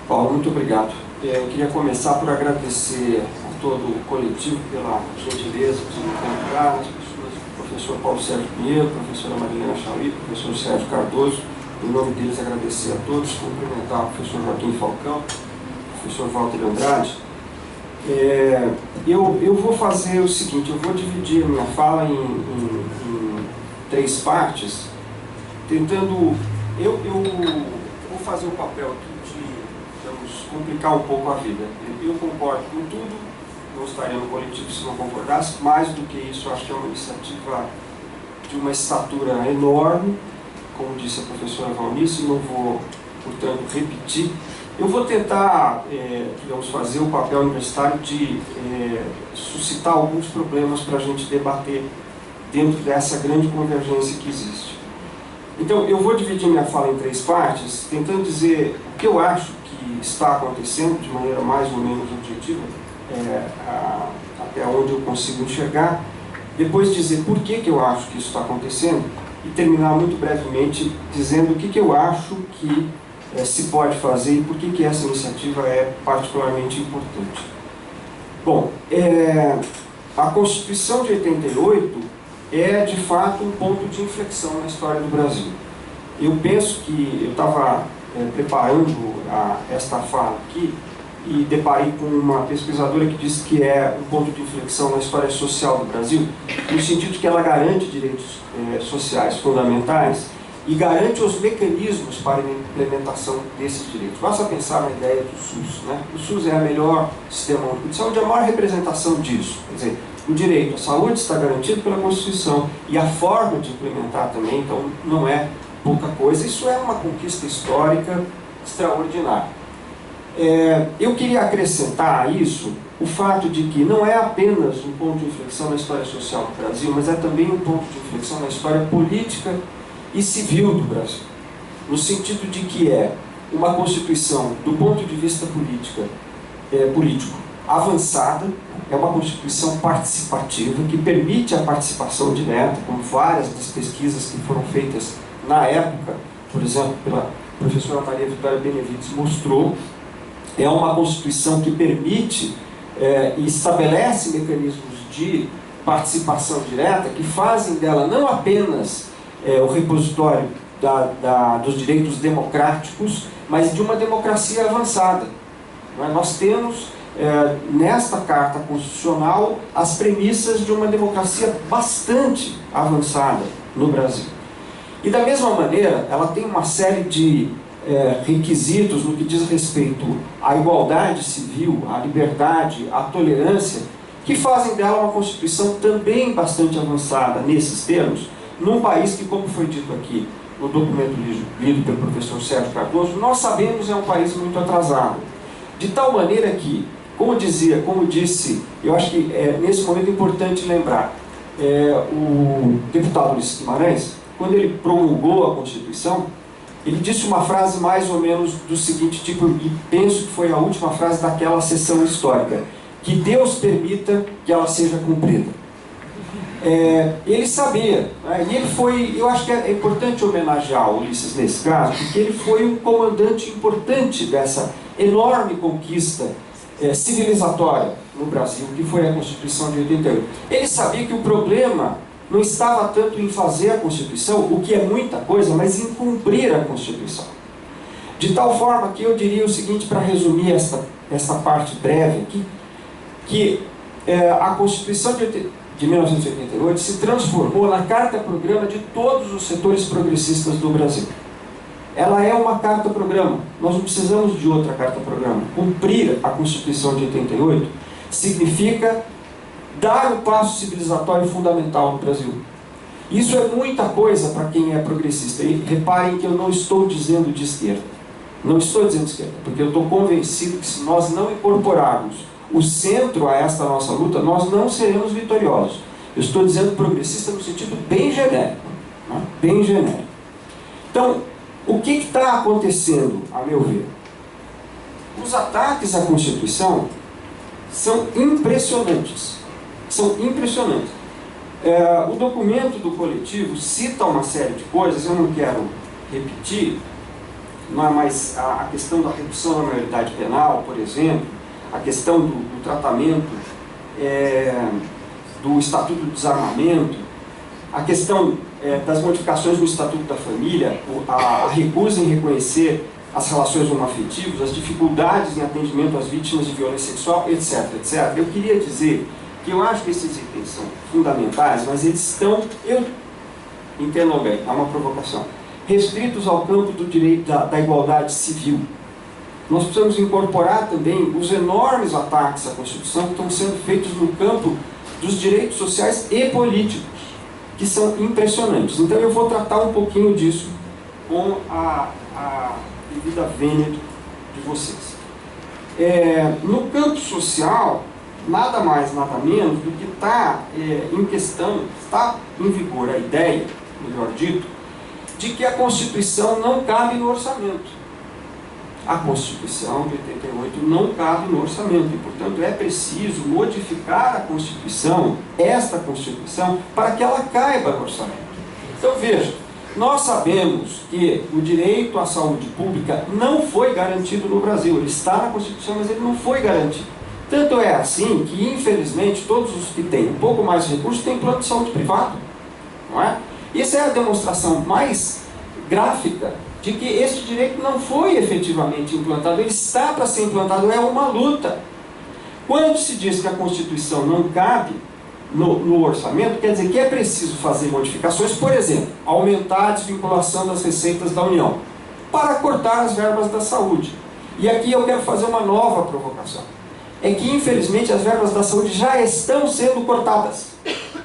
Paulo, muito obrigado. Eu queria começar por agradecer a todo o coletivo pela gentileza de me encontrar, as pessoas, o professor Paulo Sérgio Pinheiro, a professora Marilena Chauí, o professor Sérgio Cardoso. Em nome deles, agradecer a todos, cumprimentar o professor Joaquim Falcão, o professor Walter Andrade. Eu vou fazer o seguinte, eu vou dividir a minha fala em três partes, tentando... Eu vou fazer o papel aqui complicar um pouco a vida. Eu concordo com tudo, não estaria no coletivo se não concordasse. Mais do que isso, acho que é uma iniciativa de uma estatura enorme, como disse a professora Valnice, não vou, portanto, repetir. Eu vou tentar, digamos, fazer o papel universitário de suscitar alguns problemas para a gente debater dentro dessa grande convergência que existe. Então, eu vou dividir minha fala em três partes, tentando dizer o que eu acho que está acontecendo de maneira mais ou menos objetiva, até onde eu consigo enxergar, depois dizer por que eu acho que isso está acontecendo e terminar muito brevemente dizendo o que eu acho que se pode fazer e por que essa iniciativa é particularmente importante. Bom, a Constituição de 88 é de fato um ponto de inflexão na história do Brasil. Eu penso que eu estava preparando esta fala aqui e deparei com uma pesquisadora que disse que é um ponto de inflexão na história social do Brasil, no sentido que ela garante direitos sociais fundamentais e garante os mecanismos para a implementação desses direitos. Basta pensar na ideia do SUS, né? O SUS é o melhor sistema único de saúde, é a maior representação disso. Quer dizer, o direito à saúde está garantido pela Constituição e a forma de implementar também, então não é pouca coisa. Isso é uma conquista histórica extraordinária. Eu queria acrescentar a isso o fato de que não é apenas um ponto de inflexão na história social do Brasil, mas é também um ponto de inflexão na história política e civil do Brasil, no sentido de que é uma Constituição, do ponto de vista político, avançada, é uma Constituição participativa, que permite a participação direta, como várias das pesquisas que foram feitas na época, por exemplo, pela professora Maria Vitória Benevides mostrou. É uma Constituição que permite e estabelece mecanismos de participação direta que fazem dela não apenas o repositório dos direitos democráticos, mas de uma democracia avançada. Nós temos nesta Carta Constitucional as premissas de uma democracia bastante avançada no Brasil. E da mesma maneira, ela tem uma série de requisitos no que diz respeito à igualdade civil, à liberdade, à tolerância, que fazem dela uma Constituição também bastante avançada nesses termos, num país que, como foi dito aqui no documento lido pelo professor Sérgio Cardoso, nós sabemos é um país muito atrasado. De tal maneira que, como disse, eu acho que nesse momento é importante lembrar, o deputado Ulisses Guimarães, quando ele promulgou a Constituição, ele disse uma frase mais ou menos do seguinte tipo, e penso que foi a última frase daquela sessão histórica: que Deus permita que ela seja cumprida. Ele sabia, né? E ele foi, eu acho que é importante homenagear o Ulisses nesse caso, porque ele foi um comandante importante dessa enorme conquista civilizatória no Brasil, que foi a Constituição de 88. Ele sabia que o problema não estava tanto em fazer a Constituição, o que é muita coisa, mas em cumprir a Constituição. De tal forma que eu diria o seguinte, para resumir esta parte breve aqui, que a Constituição de 1988 se transformou na carta-programa de todos os setores progressistas do Brasil. Ela é uma carta-programa, nós não precisamos de outra carta-programa. Cumprir a Constituição de 88 significa dar o passo civilizatório fundamental no Brasil. Isso é muita coisa para quem é progressista. E reparem que eu não estou dizendo de esquerda. Não estou dizendo de esquerda, porque eu estou convencido que se nós não incorporarmos o centro a esta nossa luta, nós não seremos vitoriosos. Eu estou dizendo progressista no sentido bem genérico. Né? Bem genérico. Então, o que está acontecendo, a meu ver? Os ataques à Constituição são impressionantes. São impressionantes. O documento do coletivo cita uma série de coisas, eu não quero repetir, não é mais a questão da redução da maioridade penal, por exemplo, a questão do tratamento do Estatuto do Desarmamento, a questão das modificações no Estatuto da Família, a recusa em reconhecer as relações homoafetivas, as dificuldades em atendimento às vítimas de violência sexual, etc, etc. Eu queria dizer que eu acho que esses itens são fundamentais, mas eles estão, eu entendo bem, é uma provocação, restritos ao campo do direito da igualdade civil. Nós precisamos incorporar também os enormes ataques à Constituição que estão sendo feitos no campo dos direitos sociais e políticos, que são impressionantes. Então eu vou tratar um pouquinho disso com a devida vênia de vocês. No campo social, nada mais, nada menos do que está em questão, está em vigor a ideia, melhor dito, de que a Constituição não cabe no orçamento. A Constituição de 88 não cabe no orçamento e, portanto, é preciso modificar a Constituição, esta Constituição, para que ela caiba no orçamento. Então, veja, nós sabemos que o direito à saúde pública não foi garantido no Brasil. Ele está na Constituição, mas ele não foi garantido. Tanto é assim que, infelizmente, todos os que têm um pouco mais de recursos têm plano de saúde privado. Não é? Isso é a demonstração mais gráfica de que esse direito não foi efetivamente implantado. Ele está para ser implantado, é uma luta. Quando se diz que a Constituição não cabe no orçamento, quer dizer que é preciso fazer modificações, por exemplo, aumentar a desvinculação das receitas da União, para cortar as verbas da saúde. E aqui eu quero fazer uma nova provocação. É que, infelizmente, as verbas da saúde já estão sendo cortadas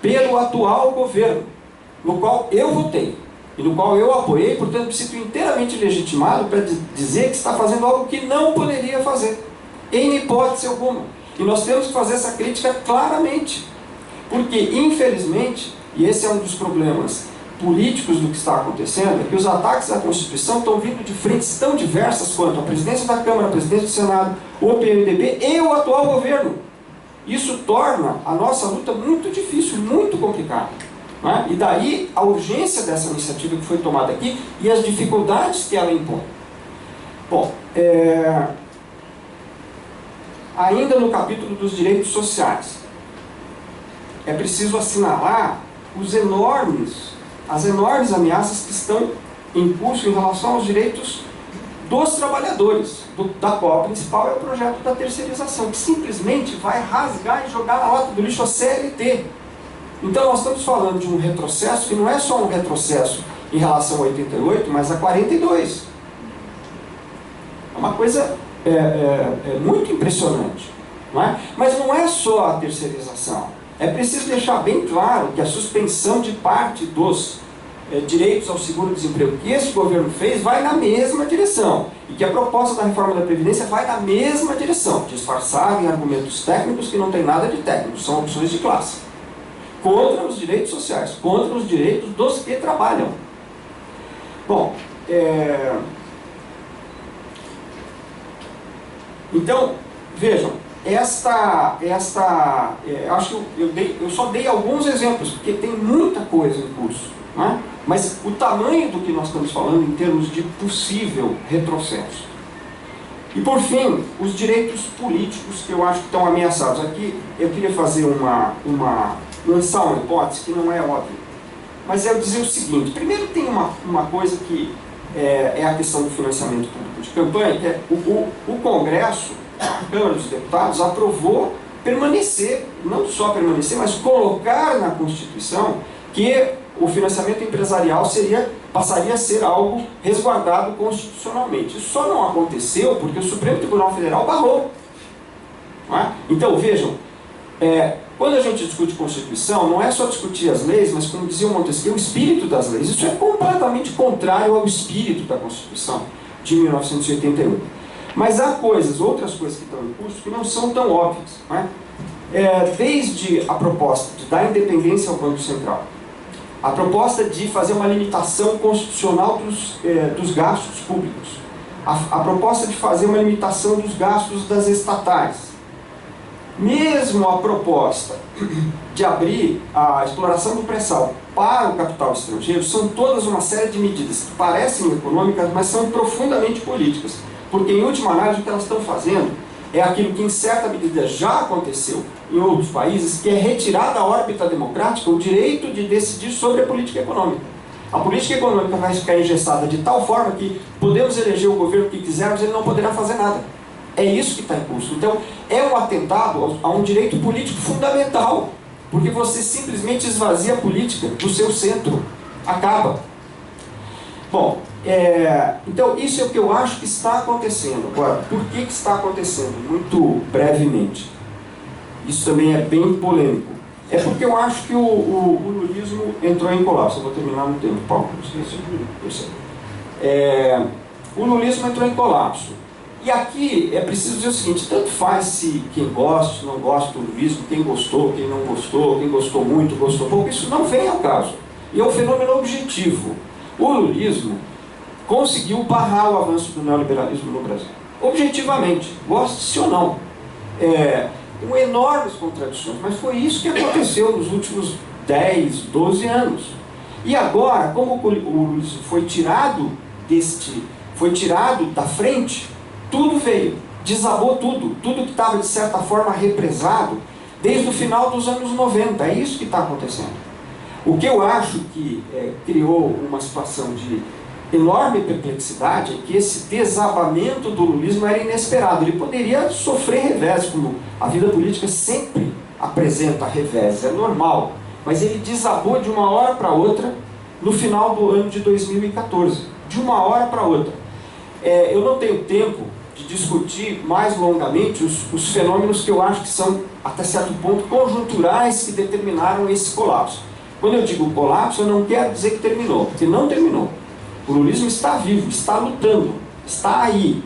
pelo atual governo, no qual eu votei, e no qual eu apoiei, portanto, me sinto inteiramente legitimado para dizer que está fazendo algo que não poderia fazer, em hipótese alguma. E nós temos que fazer essa crítica claramente. Porque, infelizmente, e esse é um dos problemas políticos do que está acontecendo, é que os ataques à Constituição estão vindo de frentes tão diversas quanto a presidência da Câmara, a presidência do Senado, o PMDB e o atual governo. Isso torna a nossa luta muito difícil, muito complicada. Não é? E daí a urgência dessa iniciativa que foi tomada aqui e as dificuldades que ela impõe. Bom, ainda no capítulo dos direitos sociais, é preciso assinalar as enormes ameaças que estão em curso em relação aos direitos dos trabalhadores, da qual a principal é o projeto da terceirização, que simplesmente vai rasgar e jogar na lata do lixo a CLT. Então nós estamos falando de um retrocesso que não é só um retrocesso em relação a 88, mas a 42. É uma coisa muito impressionante. Não é? Mas não é só a terceirização. É preciso deixar bem claro que a suspensão de parte dos direitos ao seguro-desemprego que esse governo fez vai na mesma direção. E que a proposta da reforma da Previdência vai na mesma direção, disfarçada em argumentos técnicos que não tem nada de técnico, são opções de classe. Contra os direitos sociais, contra os direitos dos que trabalham. Bom, então, vejam, acho que eu só dei alguns exemplos, porque tem muita coisa em curso, né? Mas o tamanho do que nós estamos falando em termos de possível retrocesso. E por fim, os direitos políticos que eu acho que estão ameaçados. Aqui eu queria fazer lançar uma hipótese que não é óbvia, mas é eu dizer o seguinte: primeiro tem uma coisa que é a questão do financiamento público de campanha, que é o Congresso, a Câmara dos Deputados, aprovou permanecer, não só permanecer, mas colocar na Constituição que o financiamento empresarial passaria a ser algo resguardado constitucionalmente. Isso só não aconteceu porque o Supremo Tribunal Federal barrou. Não é? Então, vejam, quando a gente discute Constituição, não é só discutir as leis, mas, como dizia o Montesquieu, o espírito das leis. Isso é completamente contrário ao espírito da Constituição de 1988. Mas há outras coisas que estão em curso que não são tão óbvias. Não é? Desde a proposta de dar independência ao Banco Central, a proposta de fazer uma limitação constitucional dos gastos públicos, a proposta de fazer uma limitação dos gastos das estatais, Mesmo a proposta de abrir a exploração do pré-sal para o capital estrangeiro são todas uma série de medidas que parecem econômicas, mas são profundamente políticas. Porque, em última análise, o que elas estão fazendo é aquilo que, em certa medida, já aconteceu em outros países, que é retirar da órbita democrática o direito de decidir sobre a política econômica. A política econômica vai ficar engessada de tal forma que podemos eleger o governo que quisermos, ele não poderá fazer nada. É isso que está em curso. Então, é um atentado a um direito político fundamental, porque você simplesmente esvazia a política do seu centro. Acaba. Bom, então isso é o que eu acho que está acontecendo. Agora, por que está acontecendo? Muito brevemente. Isso também é bem polêmico. É porque eu acho que o lulismo entrou em colapso. Eu vou terminar no tempo, Paulo. O lulismo entrou em colapso. E aqui é preciso dizer o seguinte: tanto faz se quem gosta, não gosta do lulismo, quem gostou, quem não gostou, quem gostou muito, gostou pouco, isso não vem ao caso. E é um fenômeno objetivo. O lulismo conseguiu barrar o avanço do neoliberalismo no Brasil. Objetivamente, goste-se ou não. Com enormes contradições, mas foi isso que aconteceu nos últimos 10, 12 anos. E agora, como o lulismo foi tirado da frente, tudo veio, desabou tudo que estava de certa forma represado desde o final dos anos 90, é isso que está acontecendo. O que eu acho que criou uma situação de enorme perplexidade é que esse desabamento do lulismo era inesperado. Ele poderia sofrer revés, como a vida política sempre apresenta revés, é normal. Mas ele desabou de uma hora para outra no final do ano de 2014. De uma hora para outra. Eu não tenho tempo de discutir mais longamente os fenômenos que eu acho que são, até certo ponto, conjunturais que determinaram esse colapso. Quando eu digo colapso, eu não quero dizer que terminou, porque não terminou. O lulismo está vivo, está lutando, está aí,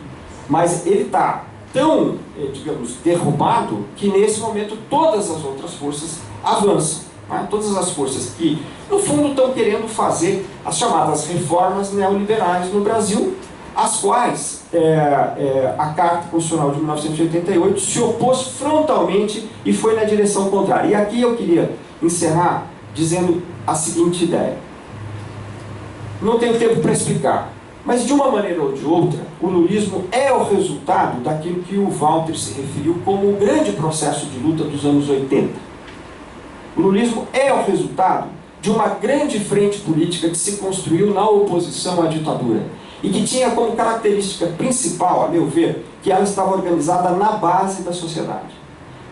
mas ele está tão, digamos, derrubado, que nesse momento todas as outras forças avançam. Né? Todas as forças que, no fundo, estão querendo fazer as chamadas reformas neoliberais no Brasil, às quais a Carta Constitucional de 1988 se opôs frontalmente e foi na direção contrária. E aqui eu queria encerrar dizendo a seguinte ideia. Não tenho tempo para explicar, mas de uma maneira ou de outra, o lulismo é o resultado daquilo que o Walter se referiu como o grande processo de luta dos anos 80. O lulismo é o resultado de uma grande frente política que se construiu na oposição à ditadura e que tinha como característica principal, a meu ver, que ela estava organizada na base da sociedade.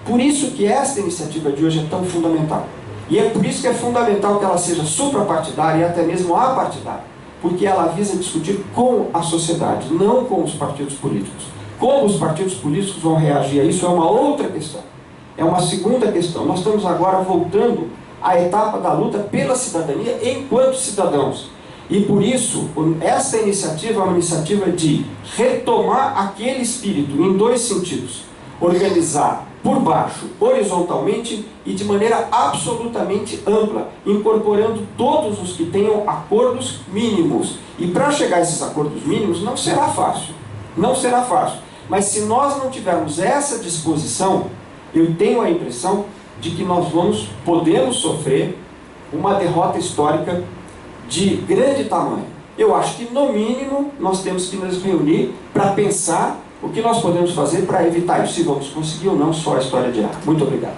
Por isso que esta iniciativa de hoje é tão fundamental. E é por isso que é fundamental que ela seja suprapartidária e até mesmo apartidária, porque ela visa discutir com a sociedade, não com os partidos políticos. Como os partidos políticos vão reagir a isso é uma outra questão. É uma segunda questão. Nós estamos agora voltando à etapa da luta pela cidadania enquanto cidadãos. E por isso, essa iniciativa é uma iniciativa de retomar aquele espírito em dois sentidos. Organizar por baixo, horizontalmente e de maneira absolutamente ampla, incorporando todos os que tenham acordos mínimos. E para chegar a esses acordos mínimos não será fácil. Não será fácil. Mas se nós não tivermos essa disposição, eu tenho a impressão de que nós podemos sofrer uma derrota histórica de grande tamanho. Eu acho que, no mínimo, nós temos que nos reunir para pensar o que nós podemos fazer para evitar isso, se vamos conseguir ou não, só a história de ar. Muito obrigado.